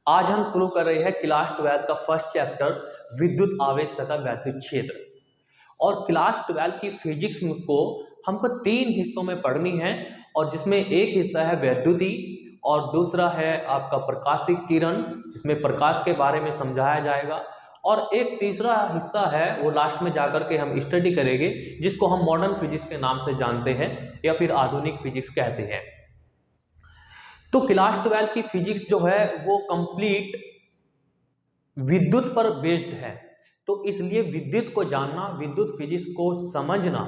आज हम शुरू कर रहे हैं क्लास 12 का फर्स्ट चैप्टर विद्युत आवेश तथा वैद्युत क्षेत्र। और क्लास 12 की फिजिक्स को हमको 3 हिस्सों में पढ़नी है, और जिसमें एक हिस्सा है वैद्युति और दूसरा है आपका प्रकाशिक किरण जिसमें प्रकाश के बारे में समझाया जाएगा, और एक तीसरा हिस्सा है वो लास्ट में जाकर के हम स्टडी करेंगे जिसको हम मॉडर्न फिजिक्स के नाम से जानते हैं या फिर आधुनिक फिजिक्स कहते हैं। तो क्लास 12 की फिजिक्स जो है वो कंप्लीट विद्युत पर बेस्ड है, तो इसलिए विद्युत को जानना, विद्युत फिजिक्स को समझना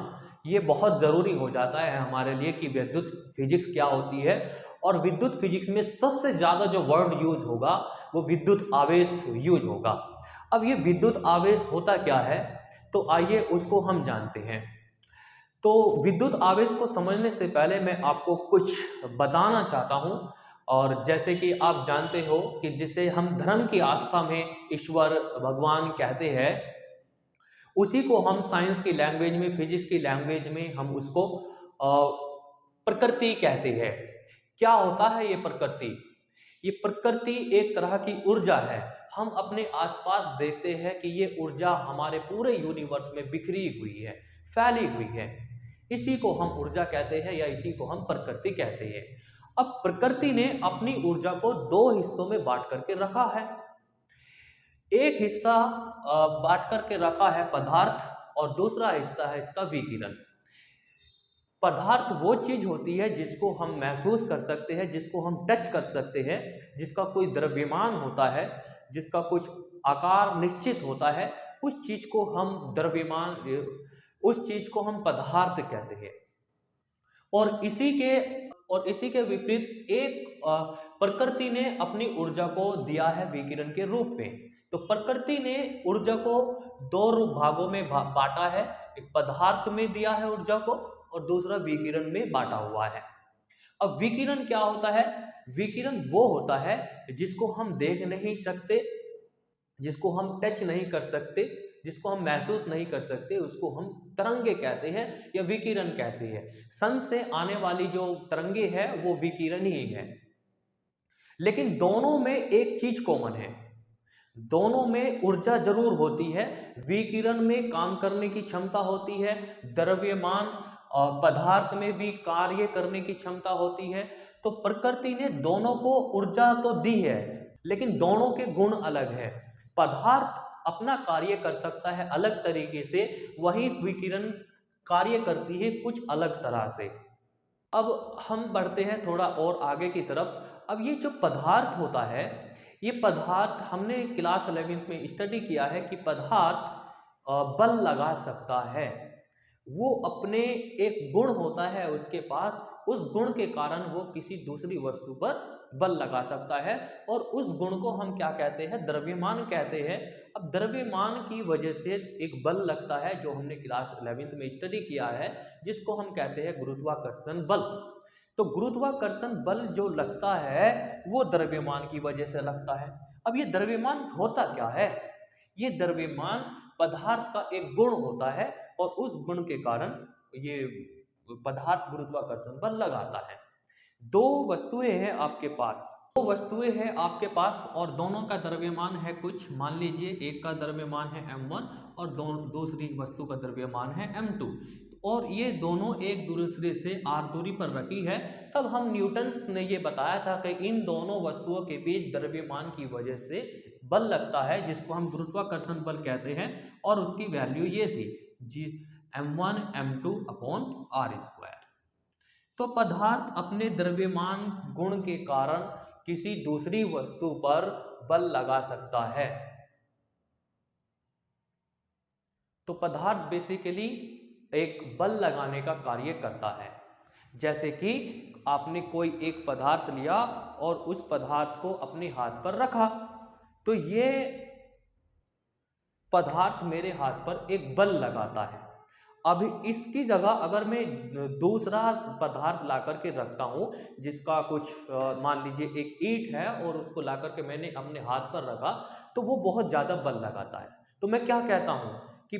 ये बहुत ज़रूरी हो जाता है हमारे लिए कि विद्युत फिजिक्स क्या होती है। और विद्युत फिजिक्स में सबसे ज़्यादा जो वर्ड यूज होगा वो विद्युत आवेश यूज होगा। अब ये विद्युत आवेश होता क्या है, तो आइए उसको हम जानते हैं। तो विद्युत आवेश को समझने से पहले मैं आपको कुछ बताना चाहता हूं। और जैसे कि आप जानते हो कि जिसे हम धर्म की आस्था में ईश्वर भगवान कहते हैं, उसी को हम साइंस की लैंग्वेज में, फिजिक्स की लैंग्वेज में हम उसको प्रकृति कहते हैं। क्या होता है ये प्रकृति? ये प्रकृति एक तरह की ऊर्जा है। हम अपने आसपास देखते हैं कि ये ऊर्जा हमारे पूरे यूनिवर्स में बिखरी हुई है, फैली हुई है। इसी को हम ऊर्जा कहते हैं या इसी को हम प्रकृति कहते हैं। अब प्रकृति ने अपनी ऊर्जा को 2 हिस्सों में बांट करके रखा है। एक हिस्सा बांट करके रखा है पदार्थ, और दूसरा हिस्सा है इसका विकिरण। पदार्थ वो चीज होती है जिसको हम महसूस कर सकते हैं, जिसको हम टच कर सकते हैं, जिसका कोई द्रव्यमान होता है, जिसका कुछ आकार निश्चित होता है, उस चीज को हम द्रव्यमान, उस चीज को हम पदार्थ कहते हैं। और इसी के विपरीत एक प्रकृति ने अपनी ऊर्जा को दिया है विकिरण के रूप में। तो प्रकृति ने ऊर्जा को 2 भागों में बांटा है। एक पदार्थ में दिया है ऊर्जा को, और दूसरा विकिरण में बांटा हुआ है। अब विकिरण क्या होता है? विकिरण वो होता है जिसको हम देख नहीं सकते, जिसको हम टच नहीं कर सकते, जिसको हम महसूस नहीं कर सकते, उसको हम तरंगे कहते हैं या विकिरण कहते हैं। सन से आने वाली जो तरंगे है वो विकिरण ही है। लेकिन दोनों में एक चीज कॉमन है, दोनों में ऊर्जा जरूर होती है। विकिरण में काम करने की क्षमता होती है, द्रव्यमान पदार्थ में भी कार्य करने की क्षमता होती है। तो प्रकृति ने दोनों को ऊर्जा तो दी है, लेकिन दोनों के गुण अलग है। पदार्थ अपना कार्य कर सकता है अलग तरीके से, वहीं विकिरण कार्य करती है कुछ अलग तरह से। अब हम बढ़ते हैं थोड़ा और आगे की तरफ। अब ये जो पदार्थ होता है, ये पदार्थ हमने क्लास 11th में स्टडी किया है कि पदार्थ बल लगा सकता है। वो अपने एक गुण होता है उसके पास, उस गुण के कारण वो किसी दूसरी वस्तु पर बल लगा सकता है, और उस गुण को हम क्या कहते हैं? द्रव्यमान कहते हैं। अब द्रव्यमान की वजह से एक बल लगता है जो हमने क्लास 11th में स्टडी किया है, जिसको हम कहते हैं गुरुत्वाकर्षण बल। तो गुरुत्वाकर्षण बल जो लगता है वो द्रव्यमान की वजह से लगता है। अब ये द्रव्यमान होता क्या है? ये द्रव्यमान पदार्थ का एक गुण होता है, और उस गुण के कारण ये पदार्थ गुरुत्वाकर्षण बल लगाता है। 2 वस्तुएं हैं आपके पास, 2 वस्तुएं हैं आपके पास, और दोनों का द्रव्यमान है कुछ। मान लीजिए एक का द्रव्यमान है m1 और दूसरी वस्तु का द्रव्यमान है m2, और ये दोनों एक दूसरे से r दूरी पर रखी है। तब हम न्यूटन्स ने ये बताया था कि इन दोनों वस्तुओं के बीच द्रव्यमान की वजह से बल लगता है, जिसको हम गुरुत्वाकर्षण बल कहते हैं, और उसकी वैल्यू ये थी जी m1 m2 अपॉन r²। तो पदार्थ अपने द्रव्यमान गुण के कारण किसी दूसरी वस्तु पर बल लगा सकता है। तो पदार्थ बेसिकली एक बल लगाने का कार्य करता है। जैसे कि आपने कोई एक पदार्थ लिया और उस पदार्थ को अपने हाथ पर रखा, तो ये पदार्थ मेरे हाथ पर एक बल लगाता है। अभी इसकी जगह अगर मैं दूसरा पदार्थ ला करके रखता हूँ, जिसका कुछ मान लीजिए एक ईंट है, और उसको ला करके मैंने अपने हाथ पर रखा, तो वो बहुत ज़्यादा बल लगाता है। तो मैं क्या कहता हूँ कि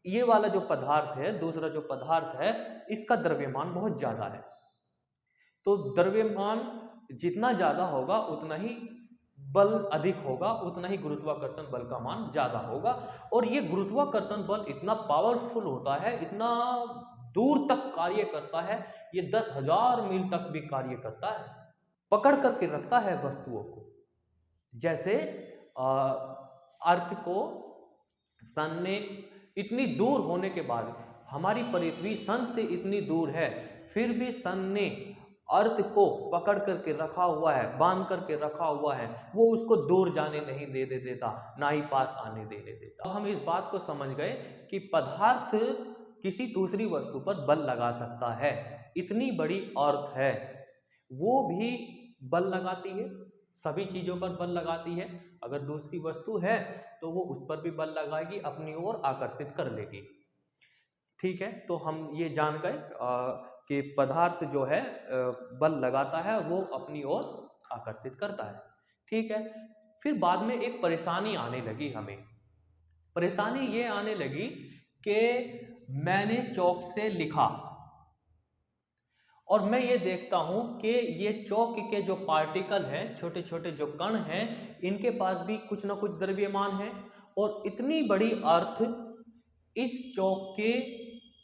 ये वाला जो पदार्थ है, दूसरा जो पदार्थ है, इसका द्रव्यमान बहुत ज़्यादा है। तो द्रव्यमान जितना ज़्यादा होगा उतना ही बल अधिक होगा उतना ही गुरुत्वाकर्षण बल का मान ज्यादा होगा। और ये गुरुत्वाकर्षण बल इतना पावरफुल होता है, इतना दूर तक कार्य करता है, ये 10,000 मील तक भी कार्य करता है, पकड़ करके रखता है वस्तुओं को। जैसे अर्थ को सन ने इतनी दूर होने के बाद, हमारी पृथ्वी सन से इतनी दूर है, फिर भी सन ने अर्थ को पकड़ करके रखा हुआ है, बांध करके रखा हुआ है, वो उसको दूर जाने नहीं देता, ना ही पास आने देने देता। अब हम इस बात को समझ गए कि पदार्थ किसी दूसरी वस्तु पर बल लगा सकता है। इतनी बड़ी अर्थ है, वो भी बल लगाती है, सभी चीजों पर बल लगाती है। अगर दूसरी वस्तु है तो वो उस पर भी बल लगाएगी, अपनी ओर आकर्षित कर लेगी। ठीक है, तो हम ये जान गए कि पदार्थ जो है बल लगाता है, वो अपनी ओर आकर्षित करता है। ठीक है, फिर बाद में एक परेशानी आने लगी हमें। परेशानी ये आने लगी कि मैंने चौक से लिखा और मैं ये देखता हूं कि ये चौक के जो पार्टिकल हैं, छोटे छोटे जो कण हैं, इनके पास भी कुछ ना कुछ द्रव्यमान है। और इतनी बड़ी अर्थ इस चौक के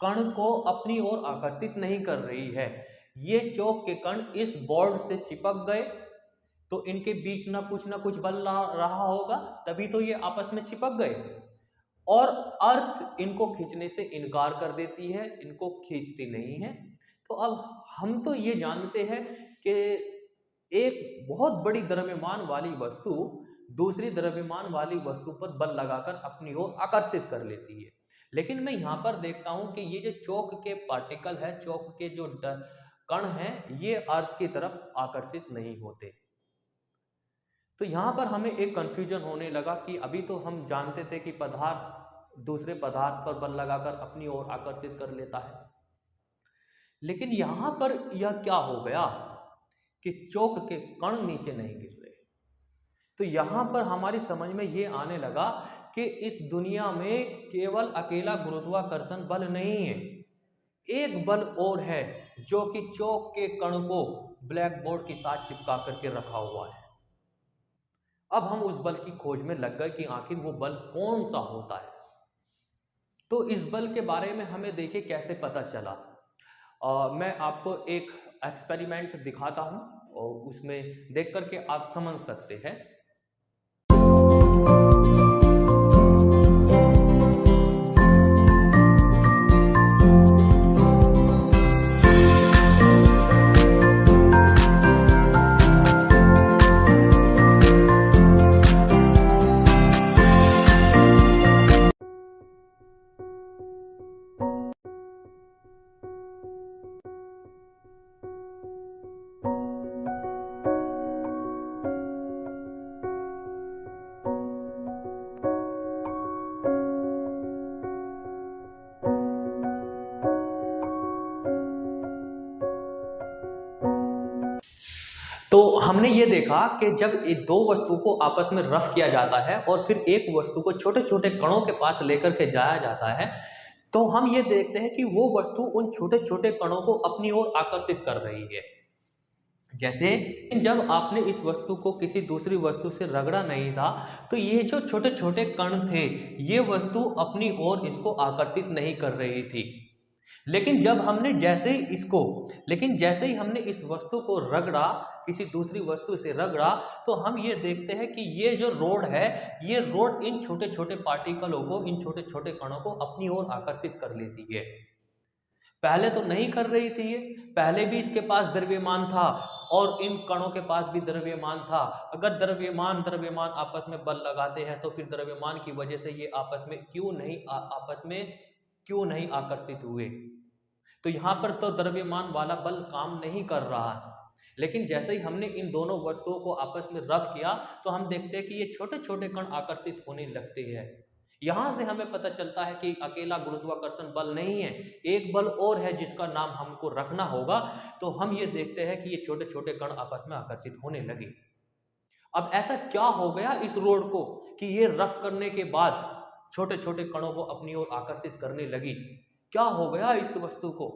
कण को अपनी ओर आकर्षित नहीं कर रही है। ये चौक के कण इस बोर्ड से चिपक गए, तो इनके बीच ना कुछ बल रहा होगा, तभी तो ये आपस में चिपक गए। और अर्थ इनको खींचने से इनकार कर देती है, इनको खींचती नहीं है। तो अब हम तो ये जानते हैं कि एक बहुत बड़ी द्रव्यमान वाली वस्तु दूसरी द्रव्यमान वाली वस्तु पर बल लगाकर अपनी ओर आकर्षित कर लेती है। लेकिन मैं यहाँ पर देखता हूँ कि ये जो चौक के पार्टिकल है, चौक के जो कण हैं, ये अर्थ की तरफ आकर्षित नहीं होते। तो यहाँ पर हमें एक कंफ्यूजन होने लगा कि अभी तो हम जानते थे कि पदार्थ दूसरे पदार्थ पर बल लगाकर अपनी ओर आकर्षित कर लेता है, लेकिन यहाँ पर यह क्या हो गया कि चौक के कण नीचे नहीं गिर रहे। तो यहाँ पर हमारी समझ में ये आने लगा कि इस दुनिया में केवल अकेला गुरुत्वाकर्षण बल नहीं है, एक बल और है जो कि चौक के कण को ब्लैक बोर्ड के साथ चिपका करके रखा हुआ है। अब हम उस बल की खोज में लग गए कि आखिर वो बल कौन सा होता है। तो इस बल के बारे में हमें देखिए कैसे पता चला। मैं आपको एक एक्सपेरिमेंट दिखाता हूं और उसमें देख करके आप समझ सकते हैं। तो हमने ये देखा कि जब ये दो वस्तु को आपस में रफ किया जाता है और फिर एक वस्तु को छोटे छोटे कणों के पास लेकर के जाया जाता है, तो हम ये देखते हैं कि वो वस्तु उन छोटे छोटे कणों को अपनी ओर आकर्षित कर रही है। जैसे जब आपने इस वस्तु को किसी दूसरी वस्तु से रगड़ा नहीं था, तो ये जो छोटे छोटे कण थे, ये वस्तु अपनी ओर इसको आकर्षित नहीं कर रही थी। लेकिन जैसे ही हमने इस वस्तु को रगड़ा, किसी दूसरी वस्तु से रगड़ा, तो हम ये देखते हैं कि ये जो रोड है, ये रोड इन छोटे छोटे पार्टिकलों को, इन छोटे छोटे कणों को अपनी ओर आकर्षित कर लेती है। पहले तो नहीं कर रही थी ये, पहले भी इसके पास द्रव्यमान था और इन कणों के पास भी द्रव्यमान था। अगर द्रव्यमान आपस में बल लगाते हैं, तो फिर द्रव्यमान की वजह से ये आपस में क्यों नहीं आकर्षित हुए? तो यहाँ पर तो द्रव्यमान वाला बल काम नहीं कर रहा है। लेकिन जैसे ही हमने इन दोनों वस्तुओं को आपस में रब किया, तो हम देखते हैं कि ये छोटे छोटे कण आकर्षित होने लगते हैं। यहां से हमें पता चलता है कि अकेला गुरुत्वाकर्षण बल नहीं है, एक बल और है जिसका नाम हमको रखना होगा। तो हम ये देखते हैं कि ये छोटे छोटे कण आपस में आकर्षित होने लगे। अब ऐसा क्या हो गया इस रोड को कि ये रफ करने के बाद छोटे छोटे कणों को अपनी ओर आकर्षित करने लगी? क्या हो गया इस वस्तु को?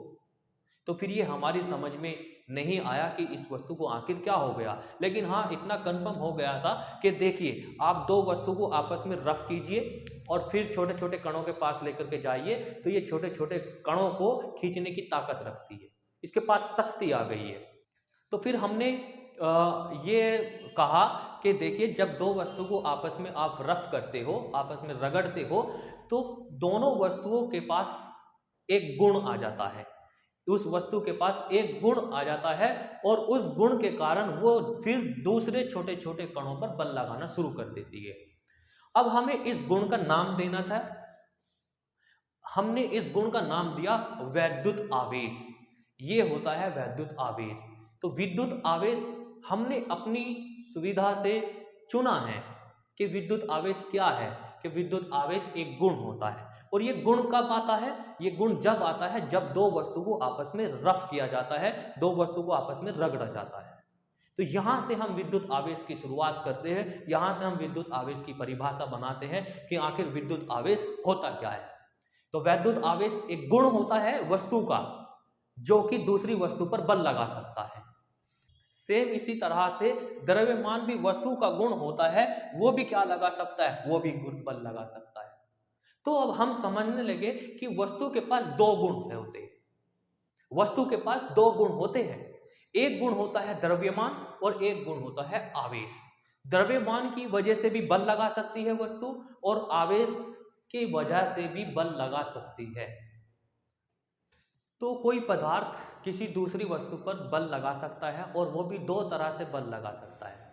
तो फिर ये हमारी समझ में नहीं आया कि इस वस्तु को आखिर क्या हो गया। लेकिन हाँ, इतना कंफर्म हो गया था कि देखिए, आप दो वस्तु को आपस में रफ कीजिए और फिर छोटे छोटे कणों के पास लेकर के जाइए, तो ये छोटे छोटे कणों को खींचने की ताकत रखती है, इसके पास शक्ति आ गई है। तो फिर हमने ये कहा कि देखिए, जब दो वस्तु को आपस में आप रफ करते हो, आपस में रगड़ते हो, तो दोनों वस्तुओं के पास एक गुण आ जाता है, उस वस्तु के पास एक गुण आ जाता है और उस गुण के कारण वो फिर दूसरे छोटे छोटे कणों पर बल लगाना शुरू कर देती है। अब हमें इस गुण का नाम देना था, हमने इस गुण का नाम दिया वैद्युत आवेश। ये होता है वैद्युत आवेश। तो विद्युत आवेश हमने अपनी सुविधा से चुना है कि विद्युत आवेश क्या है, कि विद्युत आवेश एक गुण होता है। और ये गुण कब आता है? ये गुण जब आता है जब दो वस्तु को आपस में रफ किया जाता है, दो वस्तु को आपस में रगड़ा जाता है। तो यहां से हम विद्युत आवेश की शुरुआत करते हैं, यहां से हम विद्युत आवेश की परिभाषा बनाते हैं कि आखिर विद्युत आवेश होता क्या है। तो वैद्युत आवेश एक गुण होता है वस्तु का, जो कि दूसरी वस्तु पर बल लगा सकता है। सेम इसी तरह से द्रव्यमान भी वस्तु का गुण होता है, वो भी क्या लगा सकता है? वो भी गुण बल लगा सकता है। तो अब हम समझने लगे कि वस्तु के पास दो गुण होते हैं, वस्तु के पास दो गुण होते हैं। एक गुण होता है द्रव्यमान और एक गुण होता है आवेश। द्रव्यमान की वजह से भी बल लगा सकती है वस्तु, और आवेश की वजह से भी बल लगा सकती है। तो कोई पदार्थ किसी दूसरी वस्तु पर बल लगा सकता है, और वो भी दो तरह से बल लगा सकता है।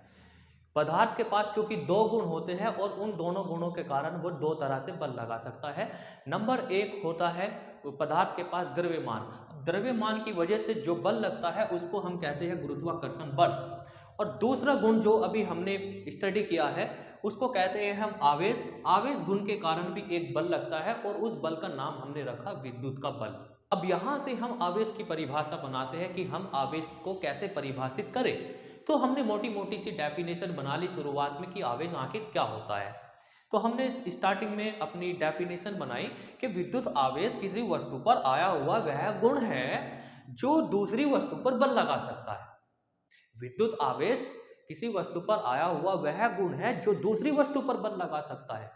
पदार्थ के पास क्योंकि दो गुण होते हैं और उन दोनों गुणों के कारण वो दो तरह से बल लगा सकता है। नंबर एक होता है पदार्थ के पास द्रव्यमान। द्रव्यमान की वजह से जो बल लगता है उसको हम कहते हैं गुरुत्वाकर्षण बल। और दूसरा गुण जो अभी हमने स्टडी किया है उसको कहते हैं हम आवेश। आवेश गुण के कारण भी एक बल लगता है और उस बल का नाम हमने रखा विद्युत का बल। अब यहां से हम आवेश की परिभाषा बनाते हैं कि हम आवेश को कैसे परिभाषित करें। तो हमने मोटी मोटी सी डेफिनेशन बना ली शुरुआत में कि आवेश आखिर क्या होता है। तो हमने स्टार्टिंग में अपनी डेफिनेशन बनाई कि विद्युत आवेश किसी वस्तु पर आया हुआ वह गुण है जो दूसरी वस्तु पर बल लगा सकता है। विद्युत आवेश किसी वस्तु पर आया हुआ वह गुण है जो दूसरी वस्तु पर बल लगा सकता है।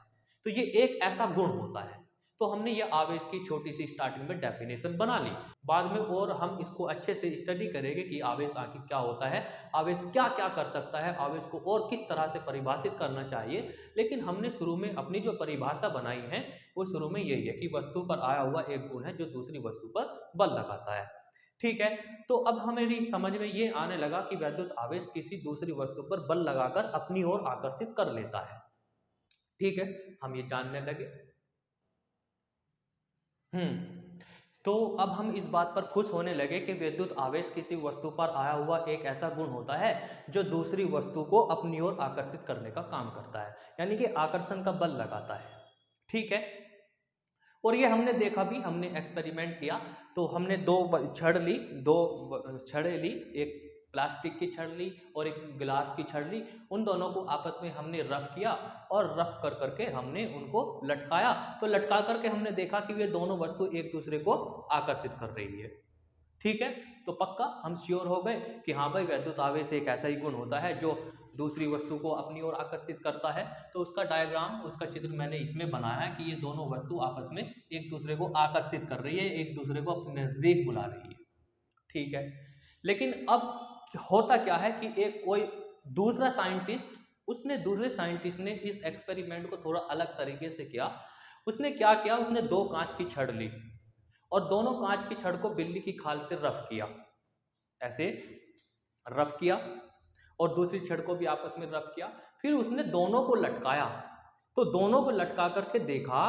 तो ये एक ऐसा गुण होता है। तो हमने ये आवेश की छोटी सी स्टार्टिंग में डेफिनेशन बना ली। बाद में और हम इसको अच्छे से स्टडी करेंगे कि आवेश आखिर क्या होता है, आवेश क्या क्या कर सकता है, आवेश को और किस तरह से परिभाषित करना चाहिए। लेकिन हमने शुरू में अपनी जो परिभाषा बनाई है वो शुरू में यही है कि वस्तु पर आया हुआ एक गुण है जो दूसरी वस्तु पर बल लगाता है। ठीक है, तो अब हमें समझ में ये आने लगा कि वैद्युत आवेश किसी दूसरी वस्तु पर बल लगाकर अपनी ओर आकर्षित कर लेता है। ठीक है, हम ये जानने लगे। तो अब हम इस बात पर खुश होने लगे कि विद्युत आवेश किसी वस्तु पर आया हुआ एक ऐसा गुण होता है जो दूसरी वस्तु को अपनी ओर आकर्षित करने का काम करता है, यानी कि आकर्षण का बल लगाता है। ठीक है, और ये हमने देखा भी, हमने एक्सपेरिमेंट किया। तो हमने दो छड़ें ली, एक प्लास्टिक की छड़ ली और एक गिलास की छड़ ली। उन दोनों को आपस में हमने रफ किया और रफ कर करके हमने उनको लटकाया। तो लटका करके हमने देखा कि वे दोनों वस्तु एक दूसरे को आकर्षित कर रही है। ठीक है, तो पक्का हम श्योर हो गए कि हाँ भाई, वैद्युत आवेश एक ऐसा ही गुण होता है जो दूसरी वस्तु को अपनी ओर आकर्षित करता है। तो उसका डायग्राम, उसका चित्र मैंने इसमें बनाया है कि ये दोनों वस्तु आपस में एक दूसरे को आकर्षित कर रही है, एक दूसरे को अपने नजदीक बुला रही है। ठीक है, लेकिन अब होता क्या है कि एक कोई दूसरा साइंटिस्ट, उसने दूसरे साइंटिस्ट ने इस एक्सपेरिमेंट को थोड़ा अलग तरीके से किया। उसने क्या किया, उसने दो कांच की छड़ ली और दोनों कांच की छड़ को बिल्ली की खाल से रफ किया, ऐसे रफ किया, और दूसरी छड़ को भी आपस में रफ किया। फिर उसने दोनों को लटकाया। तो दोनों को लटका करके देखा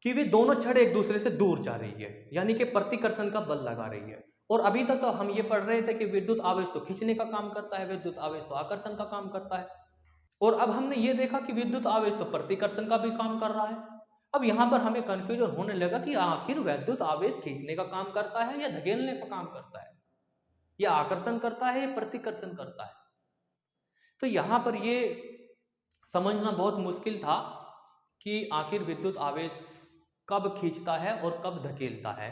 कि वे दोनों छड़ एक दूसरे से दूर जा रही है, यानी कि प्रतिकर्षण का बल लगा रही है। और अभी तक तो हम ये पढ़ रहे थे कि विद्युत आवेश तो खींचने का काम करता है, विद्युत आवेश तो आकर्षण का काम करता है। और अब हमने ये देखा कि विद्युत आवेश तो प्रतिकर्षण का भी काम कर रहा है। अब यहाँ पर हमें कंफ्यूजन होने लगा कि आखिर वैद्युत आवेश खींचने का काम करता है या धकेलने का काम करता है, या आकर्षण करता है या प्रतिकर्षण करता है। तो यहाँ पर ये समझना बहुत मुश्किल था कि आखिर विद्युत आवेश कब खींचता है और कब धकेलता है,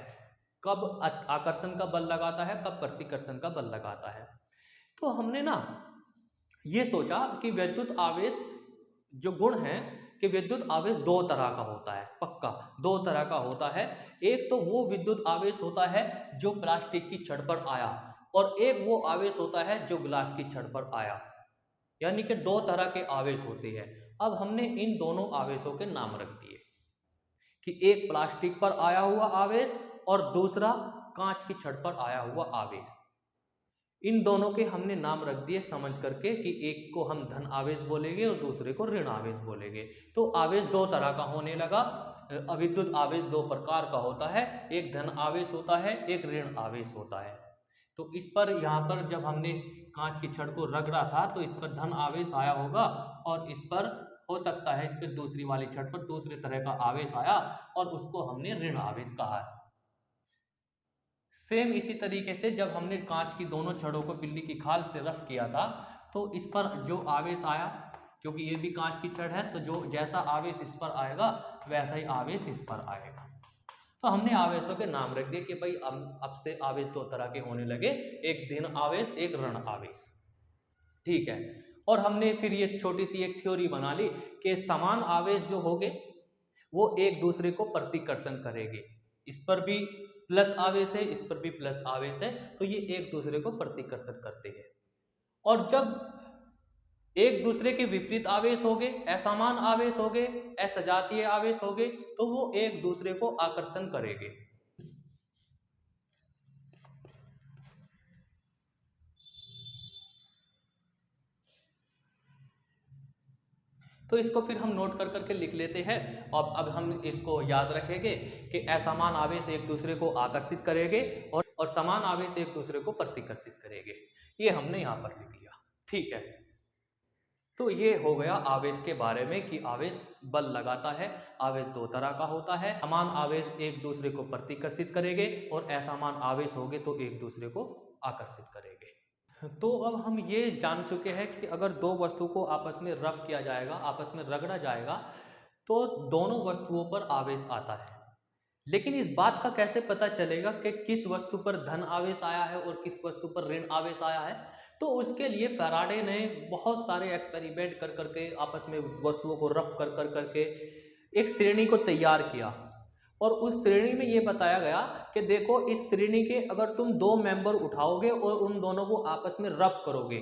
कब आकर्षण का बल लगाता है, कब प्रतिकर्षण का बल लगाता है। तो हमने ना ये सोचा कि विद्युत आवेश जो गुण है कि विद्युत आवेश दो तरह का होता है, पक्का दो तरह का होता है। एक तो वो विद्युत आवेश होता है जो प्लास्टिक की छड़ पर आया, और एक वो आवेश होता है जो ग्लास की छड़ पर आया, यानी कि दो तरह के आवेश होते हैं। अब हमने इन दोनों आवेशों के नाम रख दिए कि एक प्लास्टिक पर आया हुआ आवेश और दूसरा कांच की छड़ पर आया हुआ आवेश। इन दोनों के हमने नाम रख दिए समझ करके कि एक को हम धन आवेश बोलेंगे और दूसरे को ऋण आवेश बोलेंगे। तो आवेश दो तरह का होने लगा। विद्युत आवेश दो प्रकार का होता है, एक धन आवेश होता है, एक ऋण आवेश होता है। तो इस पर यहाँ पर जब हमने कांच की छड़ को रगड़ा था तो इस पर धन आवेश आया होगा, और इस पर हो सकता है इस पर दूसरी वाली छड़ पर दूसरे तरह का आवेश आया और उसको हमने ऋण आवेश कहा है। सेम इसी तरीके से जब हमने कांच की दोनों छड़ों को बिल्ली की खाल से रफ किया था तो इस पर जो आवेश आया, क्योंकि ये भी कांच की छड़ है, तो जो जैसा आवेश इस पर आएगा वैसा ही आवेश इस पर आएगा। तो हमने आवेशों के नाम रख दिए कि भाई अब से आवेश दो तरह के होने लगे, एक धन आवेश, एक ऋण आवेश। ठीक है। और हमने फिर ये छोटी सी एक थ्योरी बना ली कि समान आवेश जो होंगे वो एक दूसरे को प्रतिकर्षण करेंगे। इस पर भी प्लस आवेश है, इस पर भी प्लस आवेश है, तो ये एक दूसरे को प्रतिकर्षण करते हैं। और जब एक दूसरे के विपरीत आवेश होंगे, असमान आवेश होंगे, असजातीय आवेश होंगे, तो वो एक दूसरे को आकर्षण करेंगे। तो इसको फिर हम नोट कर करके लिख लेते हैं। और अब हम इसको याद रखेंगे कि असमान आवेश एक दूसरे को आकर्षित करेंगे और समान आवेश एक दूसरे को प्रतिकर्षित करेंगे। ये हमने यहाँ पर लिख लिया। ठीक है। तो ये हो गया आवेश के बारे में कि आवेश बल लगाता है। आवेश दो तरह का होता है, समान आवेश एक दूसरे को प्रतिकर्षित करेंगे और असमान आवेश होंगे तो एक दूसरे को आकर्षित करेंगे। तो अब हम ये जान चुके हैं कि अगर दो वस्तु को आपस में रफ किया जाएगा, आपस में रगड़ा जाएगा, तो दोनों वस्तुओं पर आवेश आता है। लेकिन इस बात का कैसे पता चलेगा कि किस वस्तु पर धन आवेश आया है और किस वस्तु पर ऋण आवेश आया है? तो उसके लिए फैराडे ने बहुत सारे एक्सपेरिमेंट कर करके आपस में वस्तुओं को रफ कर कर करके एक श्रेणी को तैयार किया, और उस श्रेणी में ये बताया गया कि देखो इस श्रेणी के अगर तुम दो मेंबर उठाओगे और उन दोनों को आपस में रफ करोगे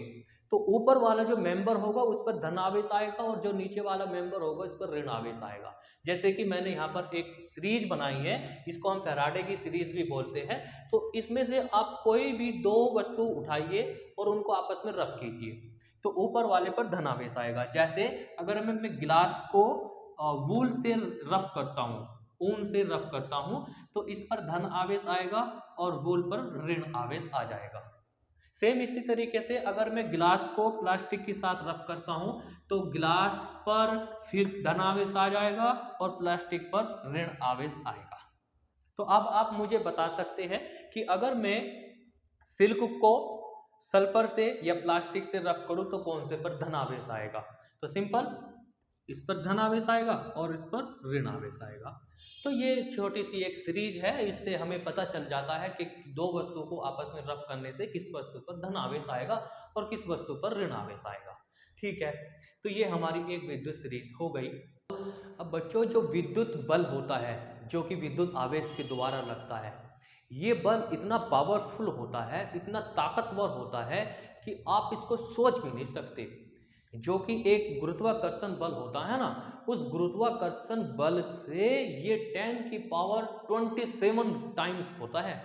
तो ऊपर वाला जो मेंबर होगा उस पर धन आवेश आएगा और जो नीचे वाला मेंबर होगा उस पर ऋण आवेश आएगा। जैसे कि मैंने यहाँ पर एक सीरीज बनाई है, इसको हम फैराडे की सीरीज भी बोलते हैं। तो इसमें से आप कोई भी दो वस्तु उठाइए और उनको आपस में रफ कीजिए, तो ऊपर वाले पर धन आवेश आएगा। जैसे अगर मैं गिलास को वूल से रफ करता हूँ, ऊन से रफ करता हूं, तो इस पर धन आवेश आएगा और वूल पर ऋण आवेश आ जाएगा। सेम इसी तरीके से अगर मैं गिलास को प्लास्टिक के साथ रफ करता हूं तो गिलास पर फिर धन आवेश आ जाएगा और प्लास्टिक पर ऋण आवेश आएगा। तो अब आप मुझे बता सकते हैं कि अगर मैं सिल्क को सल्फर से या प्लास्टिक से रफ करूं तो कौन से पर धन आवेश आएगा? तो सिंपल, इस पर धन आवेश आएगा और इस पर ऋण आवेश आएगा। तो ये छोटी सी एक सीरीज है, इससे हमें पता चल जाता है कि दो वस्तु को आपस में रफ करने से किस वस्तु पर धन आवेश आएगा और किस वस्तु पर ऋण आवेश आएगा। ठीक है। तो ये हमारी एक विद्युत सीरीज हो गई। अब बच्चों, जो विद्युत बल होता है जो कि विद्युत आवेश के द्वारा लगता है, ये बल इतना पावरफुल होता है, इतना ताकतवर होता है कि आप इसको सोच भी नहीं सकते। जो कि एक गुरुत्वाकर्षण बल होता है ना, उस गुरुत्वाकर्षण बल से ये 10 की पावर 27 टाइम्स होता है।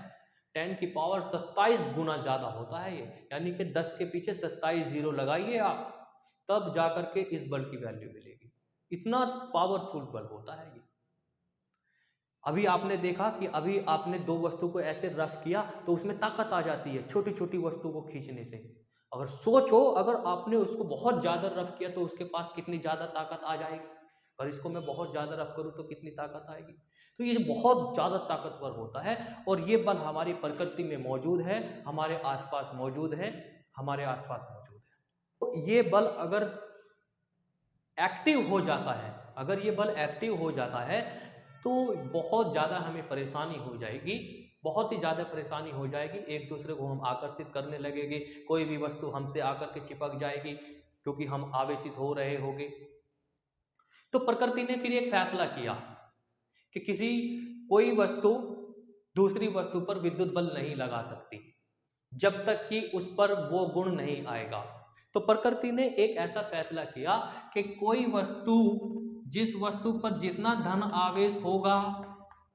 10 की पावर 27 गुना ज्यादा होता है ये, यानी कि 10 के पीछे 27 जीरो लगाइए आप, तब जाकर के इस बल की वैल्यू मिलेगी। इतना पावरफुल बल होता है ये। अभी आपने देखा कि अभी आपने दो वस्तु को ऐसे रफ किया तो उसमें ताकत आ जाती है छोटी छोटी वस्तु को खींचने से। अगर सोचो, अगर आपने उसको बहुत ज्यादा रफ किया तो उसके पास कितनी ज्यादा ताकत आ जाएगी। अगर इसको मैं बहुत ज्यादा रफ करूं तो कितनी ताकत आएगी। तो ये बहुत ज्यादा ताकतवर होता है और ये बल हमारी प्रकृति में मौजूद है, हमारे आसपास मौजूद है, हमारे आसपास मौजूद है। तो ये बल अगर एक्टिव हो जाता है, अगर ये बल एक्टिव हो जाता है तो बहुत ज़्यादा हमें परेशानी हो जाएगी, बहुत ही ज़्यादा परेशानी हो जाएगी, एक दूसरे को हम आकर्षित करने लगेंगे, कोई भी वस्तु हमसे आकर के चिपक जाएगी क्योंकि हम आवेशित हो रहे होंगे। तो प्रकृति ने फिर एक फैसला किया कि कोई वस्तु दूसरी वस्तु पर विद्युत बल नहीं लगा सकती जब तक कि उस पर वो गुण नहीं आएगा। तो प्रकृति ने एक ऐसा फैसला किया कि कोई वस्तु, जिस वस्तु पर जितना धन आवेश होगा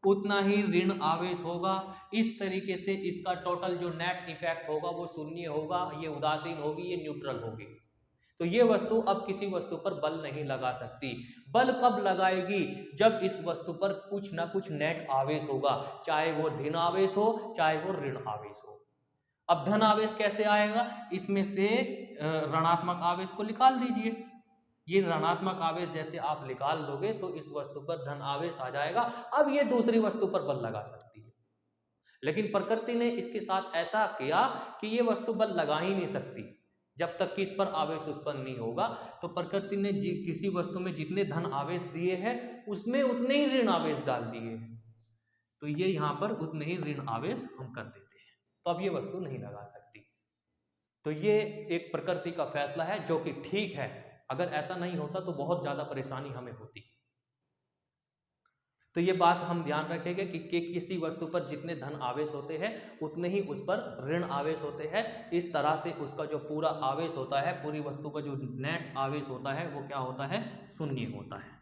उतना ही ऋण आवेश होगा, इस तरीके से इसका टोटल जो नेट इफेक्ट होगा वो शून्य होगा, ये उदासीन होगी, ये न्यूट्रल होगी। तो ये वस्तु अब किसी वस्तु पर बल नहीं लगा सकती। बल कब लगाएगी? जब इस वस्तु पर कुछ ना कुछ नेट आवेश होगा, चाहे वो धन आवेश हो चाहे वो ऋण आवेश हो। अब धन आवेश कैसे आएगा? इसमें से ऋणात्मक आवेश को निकाल दीजिए। ये ऋणात्मक आवेश जैसे आप निकाल दोगे तो इस वस्तु पर धन आवेश आ जाएगा। अब ये दूसरी वस्तु पर बल लगा सकती है, लेकिन प्रकृति ने इसके साथ ऐसा किया कि ये वस्तु बल लगा ही नहीं सकती जब तक कि इस पर आवेश उत्पन्न नहीं होगा। तो प्रकृति ने किसी वस्तु में जितने धन आवेश दिए हैं उसमें उतने ही ऋण आवेश डाल दिए हैं, तो ये यहाँ पर उतने ही ऋण आवेश हम कर देते हैं, तो अब ये वस्तु नहीं लगा सकती। तो ये एक प्रकृति का फैसला है जो कि ठीक है। अगर ऐसा नहीं होता तो बहुत ज्यादा परेशानी हमें होती। तो ये बात हम ध्यान रखेंगे कि किसी वस्तु पर जितने धन आवेश होते हैं उतने ही उस पर ऋण आवेश होते हैं। इस तरह से उसका जो पूरा आवेश होता है, पूरी वस्तु का जो नेट आवेश होता है वो क्या होता है? शून्य होता है।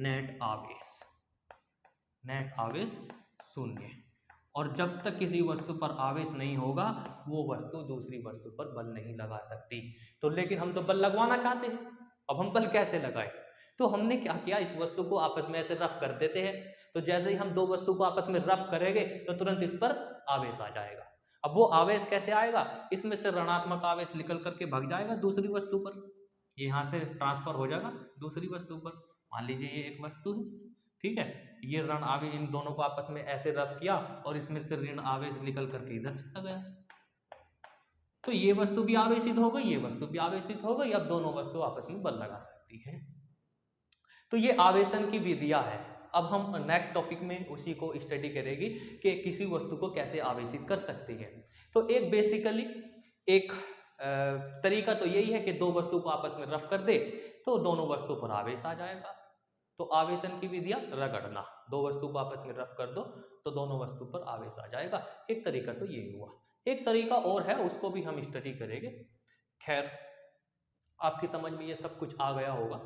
नेट आवेश शून्य। और जब तक किसी वस्तु पर आवेश नहीं होगा वो वस्तु दूसरी वस्तु पर बल नहीं लगा सकती। तो लेकिन हम तो बल लगवाना चाहते हैं, अब हम बल कैसे लगाएं? तो हमने क्या किया, इस वस्तु को आपस में ऐसे रफ कर देते हैं। तो जैसे ही हम दो वस्तु को आपस में रफ करेंगे तो तुरंत इस पर आवेश आ जाएगा। अब वो आवेश कैसे आएगा? इसमें से ऋणात्मक आवेश निकल करके भाग जाएगा दूसरी वस्तु पर, यहाँ से ट्रांसफर हो जाएगा दूसरी वस्तु पर। मान लीजिए ये एक वस्तु है, ठीक है, ये ऋण आवेश इन दोनों को आपस में ऐसे रफ किया और इसमें से ऋण आवेश निकल करके इधर चला गया, तो ये वस्तु भी आवेशित हो गई, ये वस्तु भी आवेशित हो गई। अब दोनों वस्तु आपस में बल लगा सकती है। तो ये आवेशन की विधियां है। अब हम नेक्स्ट टॉपिक में उसी को स्टडी करेंगे कि किसी वस्तु को कैसे आवेशित कर सकती है। तो एक बेसिकली एक तरीका तो यही है कि दो वस्तु को आपस में रफ कर दे तो दोनों वस्तु पर आवेश आ जाएगा। तो आवेशन की विधियां रगड़ना, दो वस्तु को आपस में रफ कर दो तो दोनों वस्तु पर आवेश आ जाएगा। एक तरीका तो ये हुआ, एक तरीका और है, उसको भी हम स्टडी करेंगे। खैर, आपकी समझ में ये सब कुछ आ गया होगा।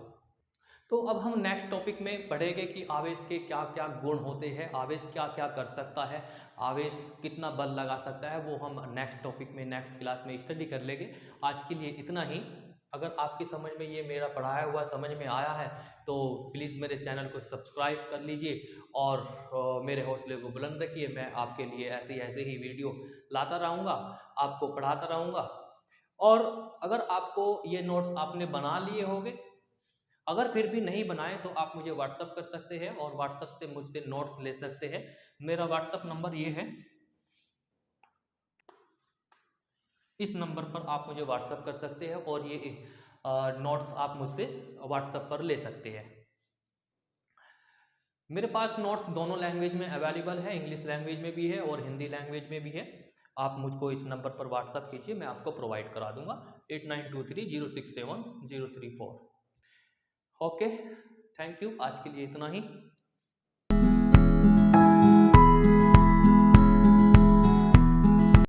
तो अब हम नेक्स्ट टॉपिक में पढ़ेंगे कि आवेश के क्या क्या गुण होते हैं, आवेश क्या क्या कर सकता है, आवेश कितना बल लगा सकता है, वो हम नेक्स्ट टॉपिक में नेक्स्ट क्लास में स्टडी कर लेंगे। आज के लिए इतना ही। अगर आपकी समझ में ये मेरा पढ़ाया हुआ समझ में आया है तो प्लीज़ मेरे चैनल को सब्सक्राइब कर लीजिए और मेरे हौसले को बुलंद रखिए। मैं आपके लिए ऐसे ही वीडियो लाता रहूँगा, आपको पढ़ाता रहूँगा। और अगर आपको ये नोट्स आपने बना लिए होंगे, अगर फिर भी नहीं बनाए तो आप मुझे व्हाट्सअप कर सकते हैं और व्हाट्सअप से मुझसे नोट्स ले सकते हैं। मेरा व्हाट्सअप नंबर ये है, इस नंबर पर आप मुझे व्हाट्सअप कर सकते हैं और ये नोट्स आप मुझसे व्हाट्सअप पर ले सकते हैं। मेरे पास नोट्स दोनों लैंग्वेज में अवेलेबल है, इंग्लिश लैंग्वेज में भी है और हिंदी लैंग्वेज में भी है। आप मुझको इस नंबर पर व्हाट्सअप कीजिए, मैं आपको प्रोवाइड करा दूंगा 8923067034। Okay, thank you. आज के लिए इतना ही।